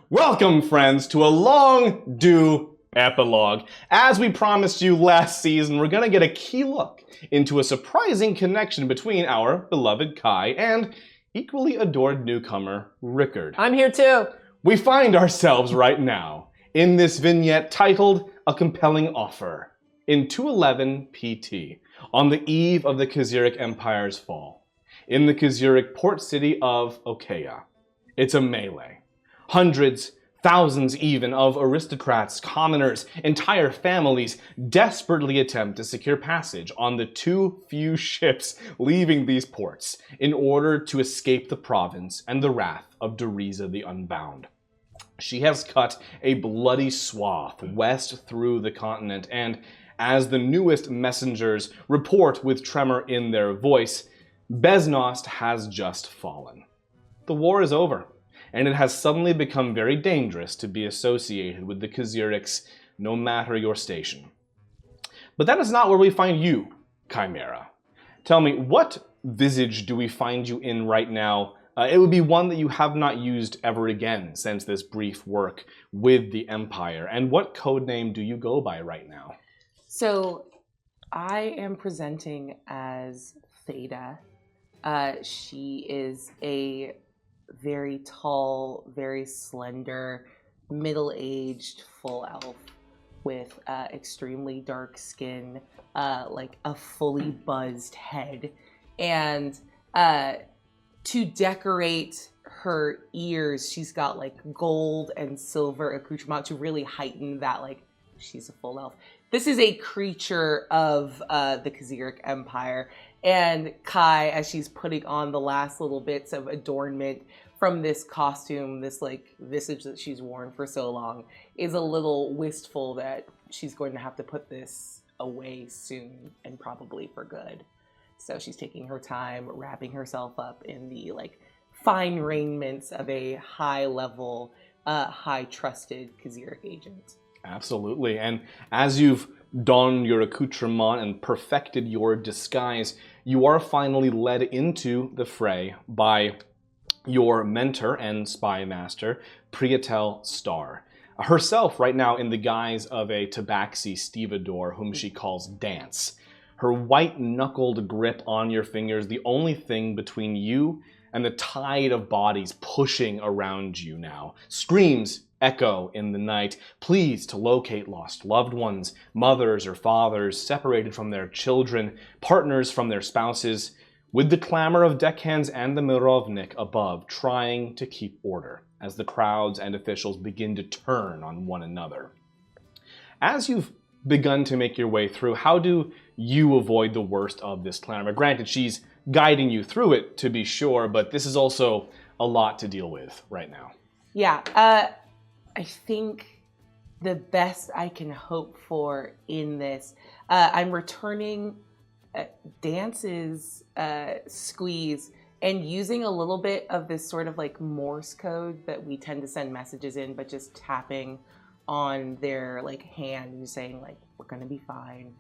Welcome, friends, to a long due epilogue. As we promised you last season, we're gonna get a key look into a surprising connection between our beloved Kai and equally adored newcomer, Rickard. I'm here too. We find ourselves right now in this vignette titled A Compelling Offer in 211 PT, on the eve of the Kaziric Empire's fall, in the Kaziric port city of Okeya. It's a melee. Hundreds, thousands even, of aristocrats, commoners, entire families desperately attempt to secure passage on the too few ships leaving these ports in order to escape the province and the wrath of Deriza the Unbound. She has cut a bloody swath west through the continent, and as the newest messengers report with tremor in their voice, Beznost has just fallen. The war is over, and it has suddenly become very dangerous to be associated with the Kazirics, no matter your station. But that is not where we find you, Chimera. Tell me, what visage do we find you in right now? It would be one that you have not used ever again since this brief work with the Empire. And what codename do you go by right now? So, I am presenting as Theta. She is a very tall, very slender, middle-aged full elf with extremely dark skin, like a fully buzzed head. And to decorate her ears, she's got like gold and silver accoutrement to really heighten that, like, she's a full elf. This is a creature of the Kaziric Empire. And Kai, as she's putting on the last little bits of adornment from this costume, this like visage that she's worn for so long, is a little wistful that she's going to have to put this away soon, and probably for good. So she's taking her time, wrapping herself up in the like fine raiments of a high-level, high-trusted Kaziric agent. Absolutely, and as you've donned your accoutrement and perfected your disguise, you are finally led into the fray by your mentor and spy master, Priatel Star. Herself right now in the guise of a tabaxi stevedore whom she calls Dance. Her white-knuckled grip on your fingers, the only thing between you and the tide of bodies pushing around you now. Screams echo in the night, pleas to locate lost loved ones, mothers or fathers separated from their children, partners from their spouses, with the clamor of deckhands and the Mirovnik above trying to keep order as the crowds and officials begin to turn on one another. As you've begun to make your way through, how do you avoid the worst of this clamor? Granted, she's guiding you through it, to be sure, but this is also a lot to deal with right now. Yeah, I think the best I can hope for in this, I'm returning Dance's squeeze and using a little bit of this sort of like Morse code that we tend to send messages in, but just tapping on their like hand and saying like, we're gonna be fine.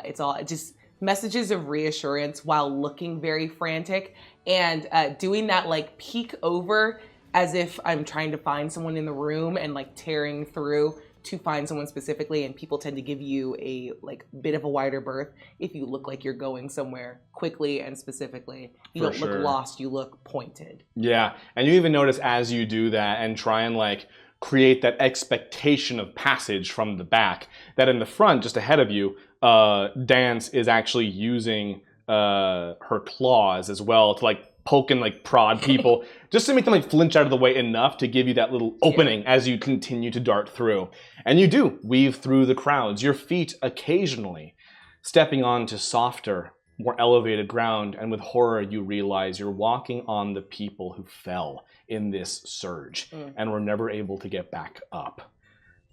It's all just messages of reassurance while looking very frantic, and doing that like peek over as if I'm trying to find someone in the room and like tearing through to find someone specifically, and people tend to give you a like bit of a wider berth if you look like you're going somewhere quickly and specifically. You don't look lost, you look pointed. Yeah, and you even notice as you do that and try and like create that expectation of passage from the back, that in the front, just ahead of you, Dance is actually using her claws as well to like poke and like prod people just to make them like flinch out of the way enough to give you that little opening as you continue to dart through. And you do weave through the crowds, your feet occasionally stepping onto softer, more elevated ground, and with horror you realize you're walking on the people who fell in this surge and were never able to get back up.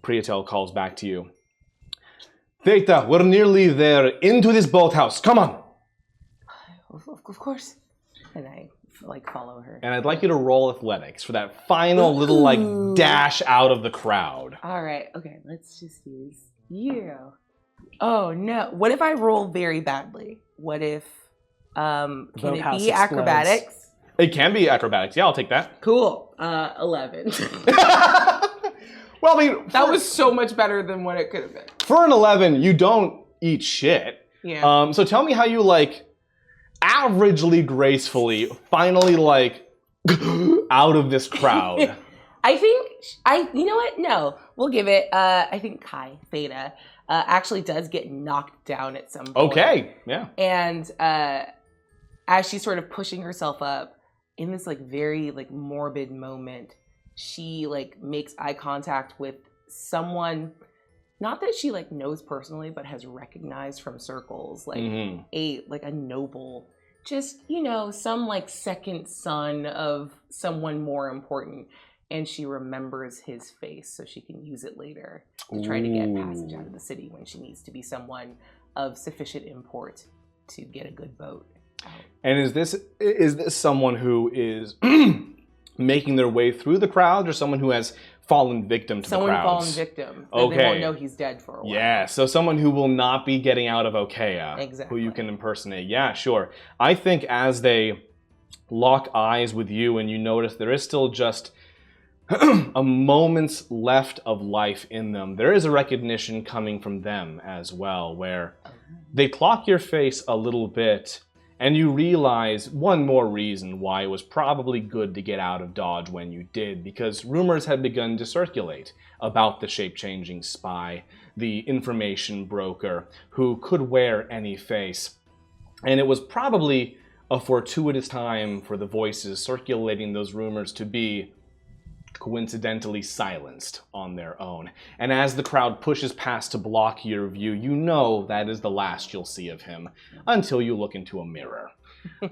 Priatel calls back to you. Theta, we're nearly there. Into this boathouse. Come on. Of course. And I like follow her. And I'd like you to roll athletics for that final little like dash out of the crowd. All right. Okay. Let's just use you. Oh no. What if I roll very badly? What if can it be acrobatics? It can be acrobatics. Yeah, I'll take that. Cool. 11. Well, I mean, That was so much better than what it could have been. for an 11, you don't eat shit. Yeah. So tell me how you like averagely gracefully finally like out of this crowd. I think you know what? No, we'll give it. I think Kai Theta actually does get knocked down at some point. Okay, yeah. And as she's sort of pushing herself up in this like very like morbid moment, she like makes eye contact with someone, not that she like knows personally, but has recognized from circles, like a noble, just some like second son of someone more important. And she remembers his face so she can use it later to try to get passage out of the city when she needs to be someone of sufficient import to get a good boat out. And is this someone who is making their way through the crowd, or someone who has fallen victim to the crowds? Someone fallen victim. Okay. They won't know he's dead for a while. Yeah, so someone who will not be getting out of Okea. Exactly. Who you can impersonate. Yeah, sure. I think as they lock eyes with you and you notice there is still just a moment's left of life in them, there is a recognition coming from them as well, where they clock your face a little bit, and you realize one more reason why it was probably good to get out of Dodge when you did, because rumors had begun to circulate about the shape-changing spy, the information broker, who could wear any face. And it was probably a fortuitous time for the voices circulating those rumors to be coincidentally silenced on their own. And as the crowd pushes past to block your view, you know that is the last you'll see of him until you look into a mirror.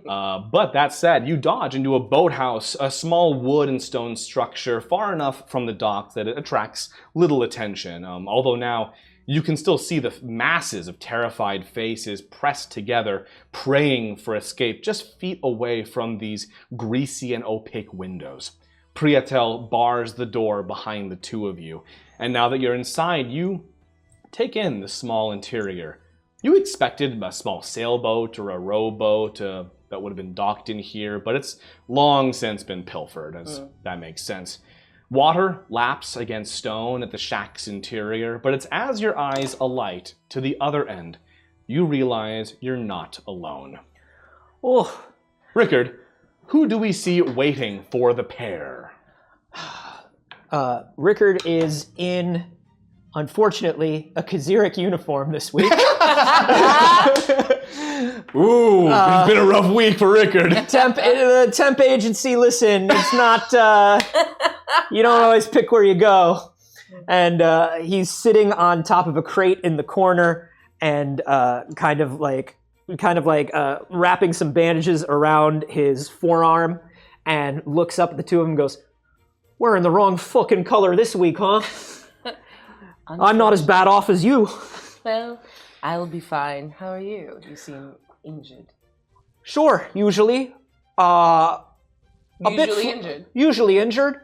But that said, you dodge into a boathouse, a small wood and stone structure far enough from the dock that it attracts little attention, although now you can still see the masses of terrified faces pressed together, praying for escape just feet away from these greasy and opaque windows. Priatel bars the door behind the two of you, and now that you're inside, you take in the small interior. You expected a small sailboat or a rowboat that would have been docked in here, but it's long since been pilfered, as that makes sense. Water laps against stone at the shack's interior, but it's as your eyes alight to the other end, you realize you're not alone. Oh, Rickard, who do we see waiting for the pair? Rickard is in, unfortunately, a Kaziric uniform this week. Ooh, it's been a rough week for Rickard. The temp agency, listen, it's not, you don't always pick where you go. And he's sitting on top of a crate in the corner and kind of like wrapping some bandages around his forearm, and looks up at the two of them and goes, "Wearing the wrong fucking color this week, huh? I'm not as bad off as you." Well, I'll be fine. How are you? You seem injured. Sure, usually. Injured. Usually injured.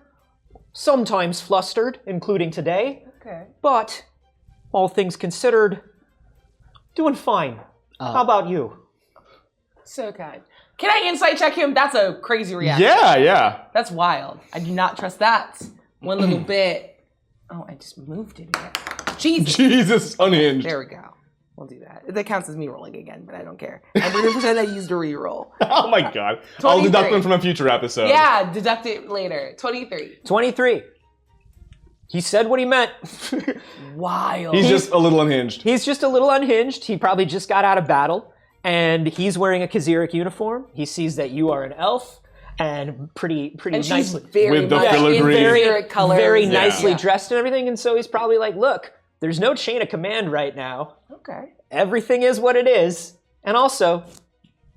Sometimes flustered, including today. Okay. But, all things considered, doing fine. How about you? So kind. Can I insight check him? That's a crazy reaction. Yeah. That's wild. I do not trust that. One little bit. Oh, I just moved it. Jesus, unhinged. There we go. We'll do that. That counts as me rolling again, but I don't care. I'm going to pretend I used a reroll. Oh my god. I'll deduct them from a future episode. Yeah, deduct it later. 23. 23. He said what he meant. Wild. He's just a little unhinged. He's just a little unhinged. He probably just got out of battle, and he's wearing a Kaziric uniform. He sees that you are an elf, and pretty and nicely, very with the much filigree. in very colors. very nicely dressed and everything. And so he's probably like, "Look, there's no chain of command right now. Okay. Everything is what it is, and also,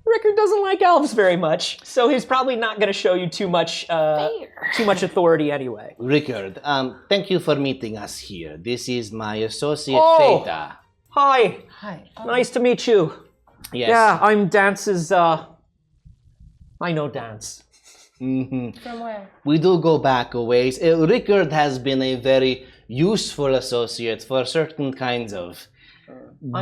Rickard doesn't like elves very much, so he's probably not going to show you too much authority anyway." Rickard, thank you for meeting us here. This is my associate, Oh. Theta. Hi, Hi. nice to meet you. Yes. Yeah, I'm Dance's, I know Dance. From where? We do go back a ways. Rickard has been a very useful associate for certain kinds of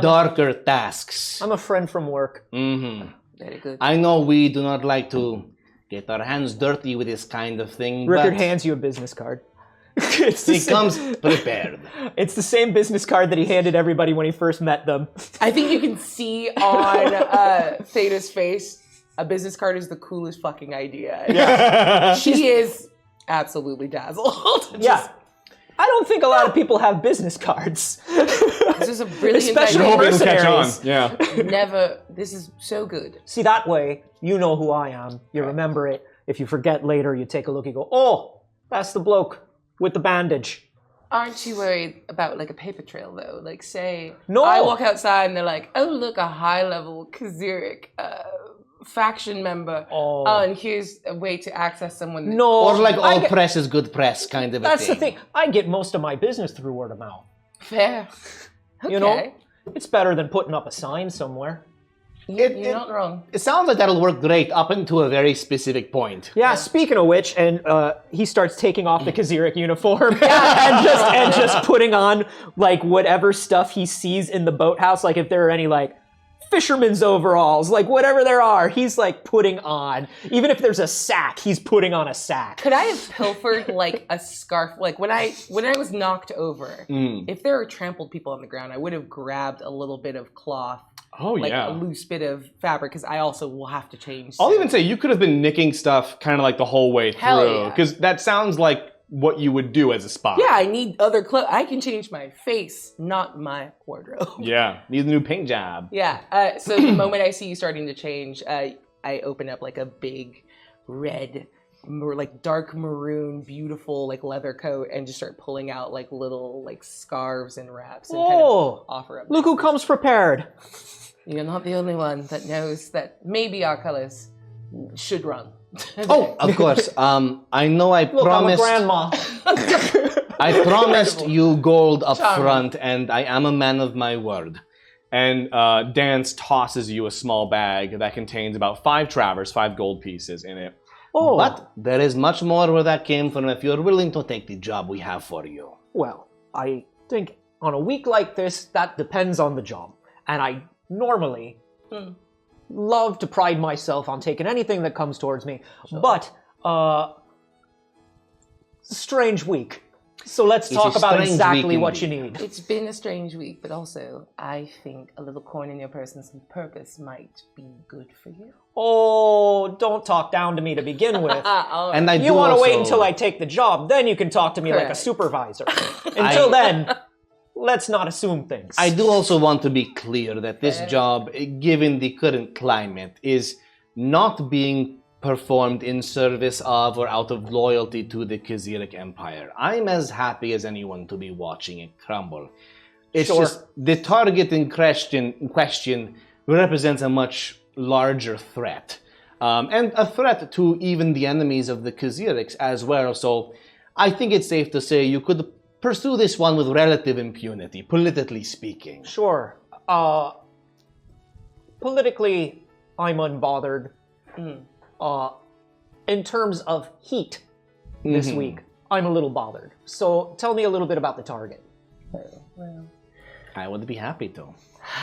darker tasks. I'm a friend from work. Very good. I know we do not like to get our hands dirty with this kind of thing, Rickard but hands you a business card. He comes prepared. It's the same business card that he handed everybody when he first met them. I think you can see on Theta's face, a business card is the coolest fucking idea. Yeah. She is absolutely dazzled. Yeah. I don't think a lot of people have business cards. This is a brilliant Especially idea. Hoping it'll catch on. mercenaries. Yeah. Never. This is so good. See, that way, you know who I am. You remember it. If you forget later, you take a look, you go, oh, that's the bloke with the bandage. Aren't you worried about like a paper trail though? Like, say, No. I walk outside and they're like, "Oh, look, a high-level Kaziric faction member. Oh. And here's a way to access someone." That No. Or like I all get- press is good press kind of a That's thing. the thing. I get most of my business through word of mouth. Fair. Okay. You know? It's better than putting up a sign somewhere. You're not wrong. It sounds like that'll work great up until a very specific point. Yeah, speaking of which, and he starts taking off the Kaziric uniform and just putting on like whatever stuff he sees in the boathouse, like if there are any like fisherman's overalls, like whatever there are, he's like putting on. Even if there's a sack, he's putting on a sack. Could I have pilfered like a scarf? Like when I was knocked over, if there were trampled people on the ground, I would have grabbed a little bit of cloth, Oh, like yeah. a loose bit of fabric, because I also will have to change. I'll soon. even say you could have been nicking stuff kind of like the whole way Hell through. yeah. Because that sounds like what you would do as a spy. Yeah, I need other clothes. I can change my face, not my wardrobe. Yeah. Need a new paint job. Yeah. So the moment I see you starting to change, I open up like a big red, like dark maroon, beautiful like leather coat, and just start pulling out like little like scarves and wraps and kind Oh, of offer up. look who comes prepared. You're not the only one that knows that maybe our colors should run. Oh, of course. I know I Look, promised. I'm a grandma. I promised you gold up Charming. front, and I am a man of my word. And Dance tosses you a small bag that contains about 5 travers, 5 gold pieces in it. Oh, But there is much more where that came from if you're willing to take the job we have for you. well, I think on a week like this, that depends on the job. And I normally love to pride myself on taking anything that comes towards me. But, strange week. So let's It's talk a about strange exactly week what you indeed. need. It's been a strange week, but also I think a little corn in your person's purpose might be good for you. Oh, don't talk down to me to begin with. All And I You do want to also, wait until I take the job, then you can talk to me like a Correct. supervisor. Until then, let's not assume things. I do also want to be clear that this job, given the current climate, is not being performed in service of or out of loyalty to the Kaziric Empire. I'm as happy as anyone to be watching it crumble. It's Sure. just the target in question represents a much larger threat. And a threat to even the enemies of the Kazirics as well. So I think it's safe to say you could pursue this one with relative impunity, politically speaking. Sure. Politically, I'm unbothered. In terms of heat this week, I'm a little bothered. So tell me a little bit about the target. I would be happy to.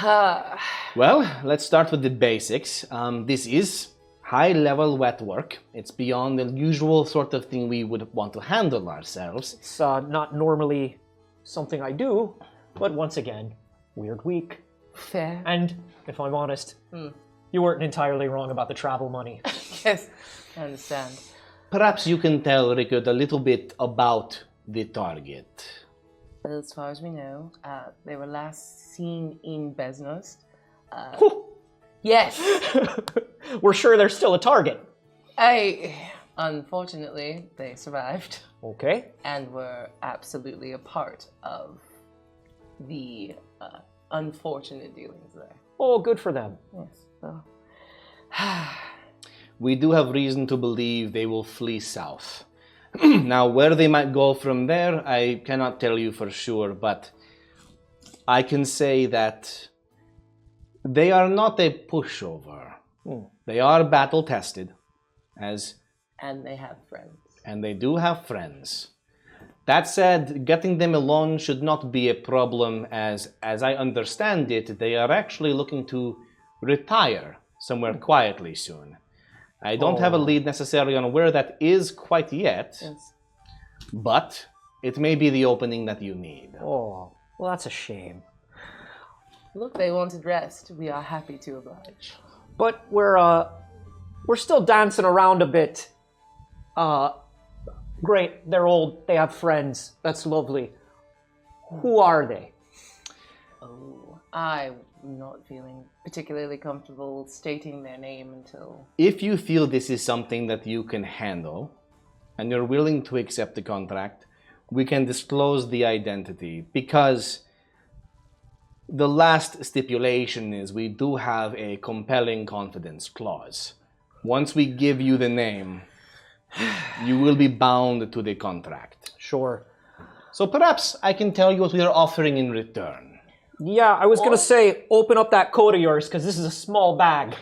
right. Well, let's start with the basics. This is high-level wet work. It's beyond the usual sort of thing we would want to handle ourselves. It's not normally something I do, but once again, weird week. Fair. And if I'm honest, you weren't entirely wrong about the travel money. Yes, I understand. Perhaps you can tell Rickard a little bit about the target. Well, as far as we know, they were last seen in Besnos. Yes. We're sure there's still a target. Unfortunately, they survived Okay. and were absolutely a part of the unfortunate dealings there. Oh, good for them. Yes. Well, We do have reason to believe they will flee south. Now, where they might go from there, I cannot tell you for sure, but I can say that they are not a pushover. They are battle-tested, and they have friends. and they do have friends. That said, getting them alone should not be a problem, as I understand it, they are actually looking to retire somewhere quietly soon. I don't have a lead necessarily on where that is quite yet, Yes. but It may be the opening that you need. Oh, well, that's a shame. Look, they wanted rest. We are happy to oblige. But we're still dancing around a bit. Great, they're old, they have friends. That's lovely. Who are they? Oh, I'm not feeling particularly comfortable stating their name until... If you feel this is something that you can handle, and you're willing to accept the contract, we can disclose the identity, because the last stipulation is we do have a compelling confidence clause. Once we give you the name, you will be bound to the contract. Sure. So perhaps I can tell you what we are offering in return. Yeah, I was gonna say, open up that coat of yours, because this is a small bag.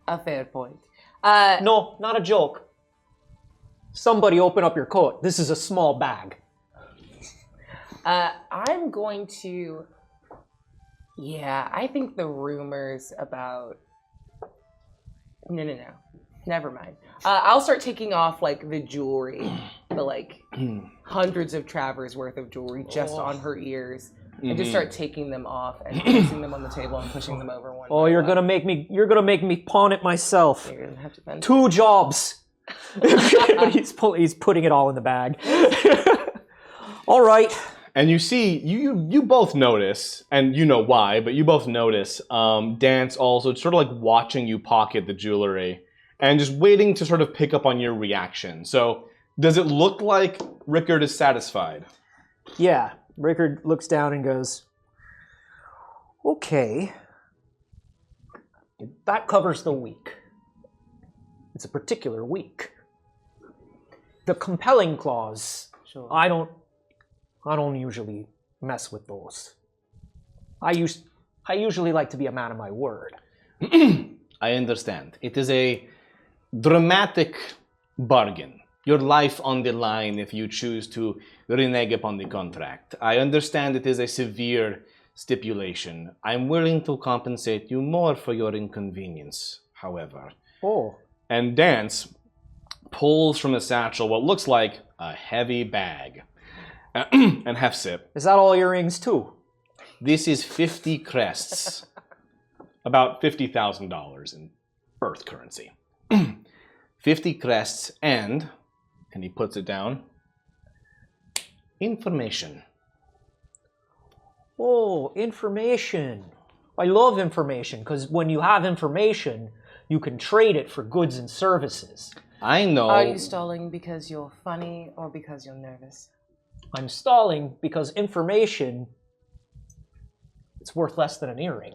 A fair point. No, not a joke. Somebody open up your coat. This is a small bag. I'm going to... Yeah, I think the rumors about... No. Never mind. I'll start taking off, like, the jewelry. The, like, hundreds of Travers worth of jewelry just on her ears. And just start taking them off and placing them on the table and pushing them over one. Oh, you're gonna make me pawn it myself. You're gonna have to bend. 2 jobs. he's putting it all in the bag. All right. And you see, you both notice, and you know why, but you both notice, Dance also sort of like watching you pocket the jewelry and just waiting to sort of pick up on your reaction. So, does it look like Rickard is satisfied? Yeah. Rickard looks down and goes, okay. That covers the week. It's a particular week. The compelling clause, Sure. I don't usually mess with those. I usually like to be a man of my word. I understand. It is a dramatic bargain. Your life on the line if you choose to renege upon the contract. I understand it is a severe stipulation. I'm willing to compensate you more for your inconvenience, however. Oh. And Dance pulls from a satchel what looks like a heavy bag and hefts it. Is that all earrings too? This is 50 crests. About $50,000 in Earth currency. 50 crests and he puts it down, information. Oh, information. I love information, because when you have information, you can trade it for goods and services. I know. Are you stalling because you're funny or because you're nervous? I'm stalling because information, it's worth less than an earring.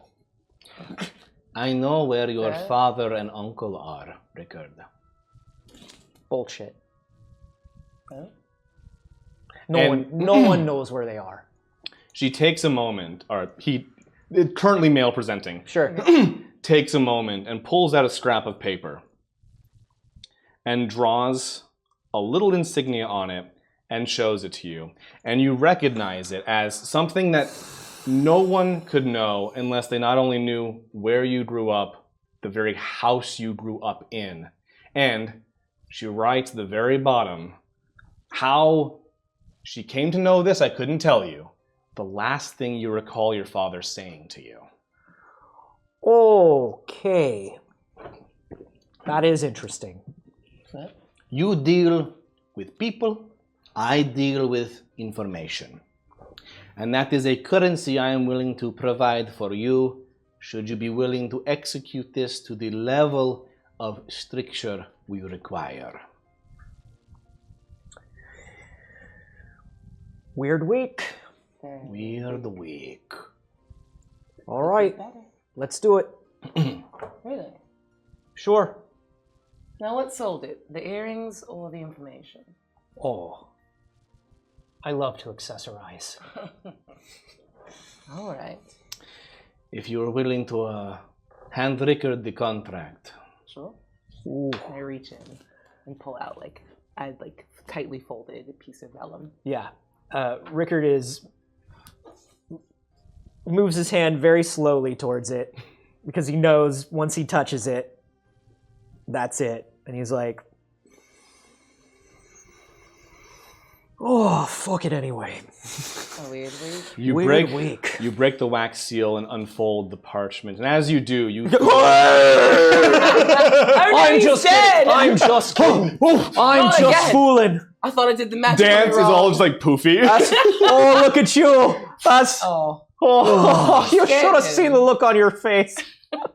I know where your Okay. father and uncle are, Rickard. Bullshit. Huh? No one knows where they are. She takes a moment, or he, currently male presenting, Sure. takes a moment and pulls out a scrap of paper and draws a little insignia on it and shows it to you. And you recognize it as something that no one could know unless they not only knew where you grew up, the very house you grew up in, and she writes at the very bottom, how she came to know this, I couldn't tell you. The last thing you recall your father saying to you. Okay. That is interesting. You deal with people, I deal with information. And that is a currency I am willing to provide for you, should you be willing to execute this to the level of stricture we require. Weird week. Weird week. All right. Let's do it. Really? Sure. Now what sold it? The earrings or the information? Oh. I love to accessorize. All right. If you are willing to hand Rickard the contract. Sure. Ooh. I reach in and pull out a tightly folded piece of vellum. Yeah. Rickard moves his hand very slowly towards it because he knows once he touches it, that's it. And he's like, Oh, fuck it anyway. A weird week. You break the wax seal and unfold the parchment, and as you do, you. I'm just kidding. I'm just kidding. I'm just again. fooling. I thought I did the magic. Dance is all just like poofy. Oh, look at you. That's. Oh. Oh, you Scared should have him. seen the look on your face.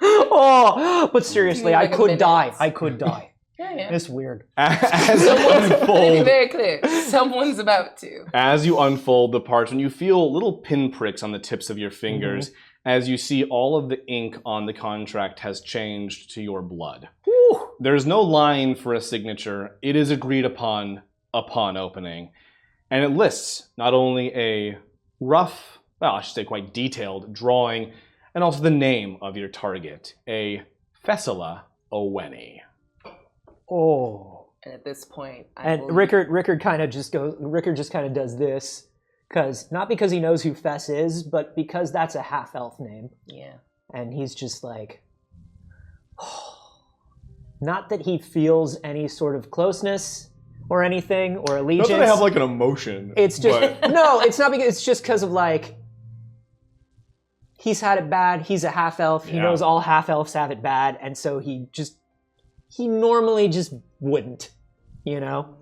Oh, but seriously, Like I a could minute. die. I could die. Yeah. It's weird. As you Let me be unfold, very clear. Someone's about to. as you unfold the parchment, you feel little pinpricks on the tips of your fingers as you see all of the ink on the contract has changed to your blood. Whew. There's no line for a signature. It is agreed upon opening. And it lists not only a rough, well, I should say quite detailed drawing, and also the name of your target, a Fessila Oweni. Oh. And at this point, And Rickard kind of just goes. Rickard just kind of does this, not because he knows who Fess is, but because that's a half elf name, Yeah. and he's just like, not that he feels any sort of closeness or anything or allegiance. Not that I have like an emotion. It's just but- no. It's not because it's just because of like he's had it bad. He's a half elf. He Yeah. knows all half elves have it bad, and so he normally just wouldn't, you know.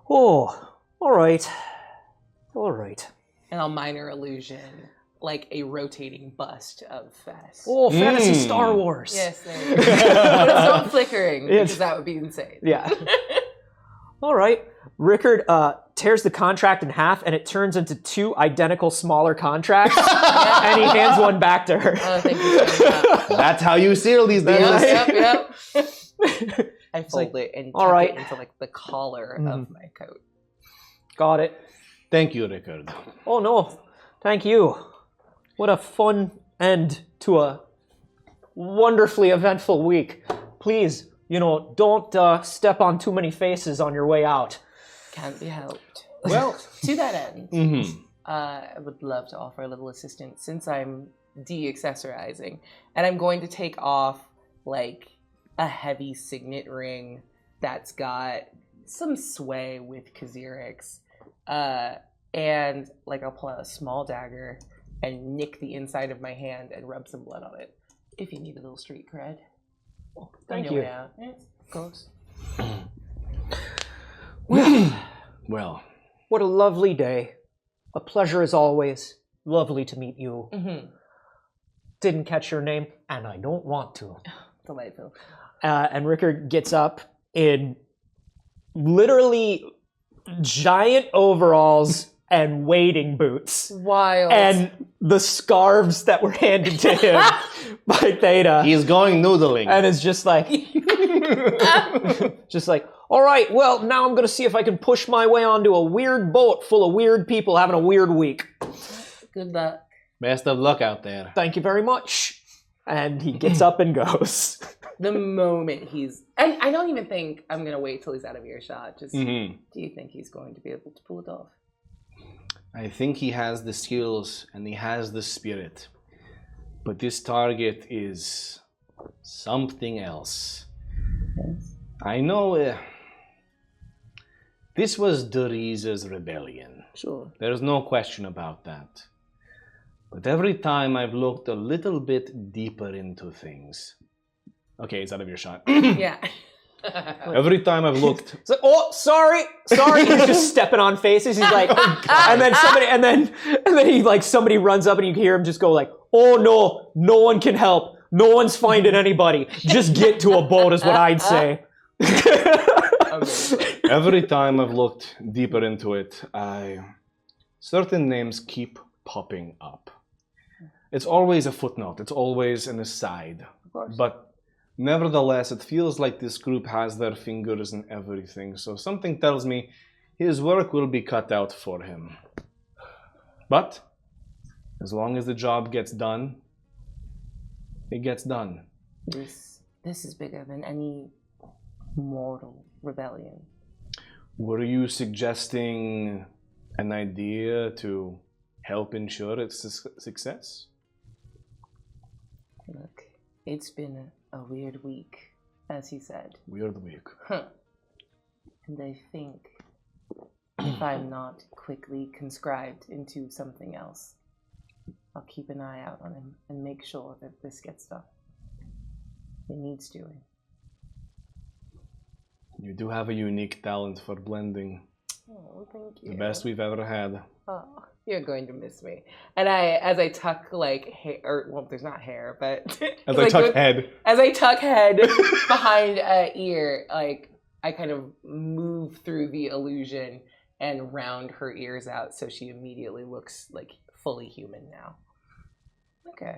Oh, all right. And a minor illusion, like a rotating bust of Fess. Oh, fantasy Star Wars. Yes, there you go. But it's not flickering, because that would be insane. Yeah. All right. Rickard tears the contract in half, and it turns into 2 identical smaller contracts, and he hands one back to her. Oh, thank you so much. That's how you seal these deals. Yep. I fold it and all tuck right. it into like the collar of my coat. Got it. Thank you, Rickard. Oh, no. Thank you. What a fun end to a wonderfully eventful week. Please, don't step on too many faces on your way out. Can't be helped. Well, To that end, mhm. I would love to offer a little assistance since I'm de-accessorizing. And I'm going to take off like a heavy signet ring that's got some sway with Kazirix. And like I'll pull out a small dagger and nick the inside of my hand and rub some blood on it. If you need a little street cred. Thank On you. your way out. Yeah, of course. Well, What a lovely day. A pleasure as always. Lovely to meet you. Mm-hmm. Didn't catch your name, and I don't want to. Delightful. And Rickard gets up in literally giant overalls and wading boots. Wild. And the scarves that were handed to him by Theta. he's going noodling. And it's just like, all right, well, now I'm going to see if I can push my way onto a weird boat full of weird people having a weird week. Good luck. Best of luck out there. Thank you very much. And he gets up and goes. The moment he's... And I don't even think I'm going to wait till he's out of earshot. Just, Mhm. do you think he's going to be able to pull it off? I think he has the skills and he has the spirit. But this target is something else. Yes. I know this was Deriza's rebellion. Sure. There's no question about that. But every time I've looked a little bit deeper into things... Okay, it's out of earshot. Yeah. Every time I've looked... It's like, oh, sorry. He's just stepping on faces. He's like, and then he like somebody runs up and you hear him just go like, oh no one can help. No one's finding anybody. Just get to a boat is what I'd say. Every time I've looked deeper into it, certain names keep popping up. It's always a footnote. It's always an aside. Of course. But nevertheless, it feels like this group has their fingers in everything. So something tells me his work will be cut out for him. But as long as the job gets done, it gets done. This is bigger than any mortal rebellion. Were you suggesting an idea to help ensure its success? Look, it's been a weird week, as he said. Weird week. And I think if I'm not quickly conscribed into something else. I'll keep an eye out on him and make sure that this gets done. It needs doing. You do have a unique talent for blending. Oh, thank you. The best we've ever had. Oh, you're going to miss me. And as I tuck like hair, or well, there's not hair, but As I tuck head. As I tuck head behind ear, like I kind of move through the illusion and round her ears out, so she immediately looks like fully human now. Okay,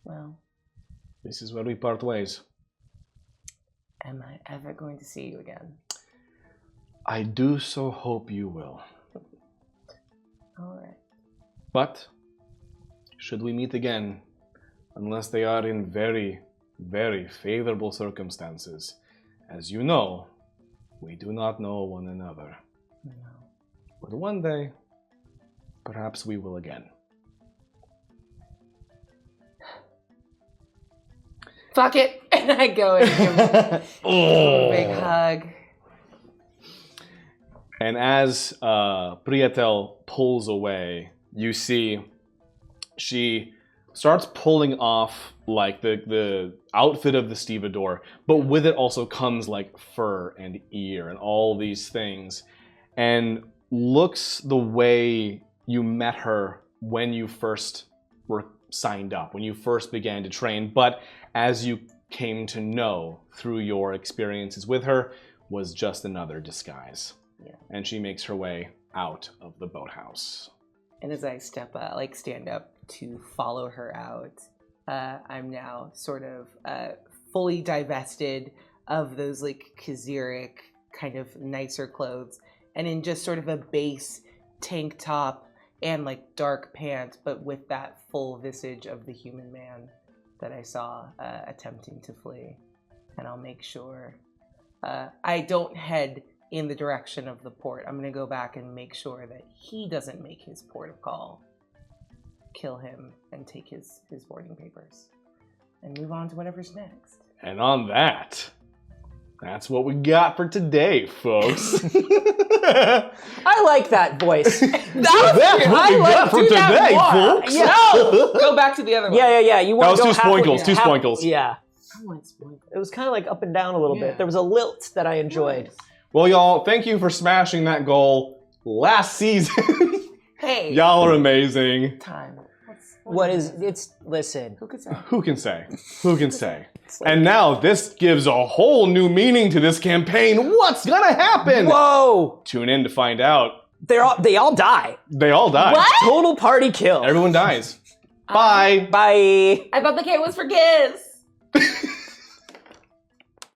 well. This is where we part ways. Am I ever going to see you again? I do so hope you will. All right. But, should we meet again, unless they are in very, very favorable circumstances, as you know, we do not know one another. No. But one day, perhaps we will again. Fuck it! And I go and give him a big hug. And as Prietel pulls away, you see she starts pulling off like the outfit of the stevedore, but with it also comes like fur and ear and all these things, and looks the way you met her when you first were signed up, when you first began to train, but as you came to know through your experiences with her, was just another disguise. Yeah. And she makes her way out of the boathouse. And as I stand up to follow her out, I'm now sort of fully divested of those like Kaziric kind of nicer clothes, and in just sort of a base tank top and like dark pants, but with that full visage of the human man that I saw attempting to flee. And I'll make sure I don't head in the direction of the port. I'm going to go back and make sure that he doesn't make his port of call, kill him, and take his boarding papers, and move on to whatever's next. And on that, that's what we got for today, folks. I like that voice. That's what we got for today, folks. Yeah. No! Go back to the other one. Yeah. You That want was to go two halfway- spoinkles, two half- spoinkles. Yeah. I want spoinkles. It was kind of like up and down a little Yeah. bit. There was a lilt that I enjoyed. Well, y'all, thank you for smashing that goal last season. Hey. Y'all are amazing. Time. Listen. Who could say? Who can say? Who can say? And now this gives a whole new meaning to this campaign. What's gonna happen? Whoa! Tune in to find out. They all die. They all die. What? Total party kill. Everyone dies. Bye. Bye. I thought the K was for kiss.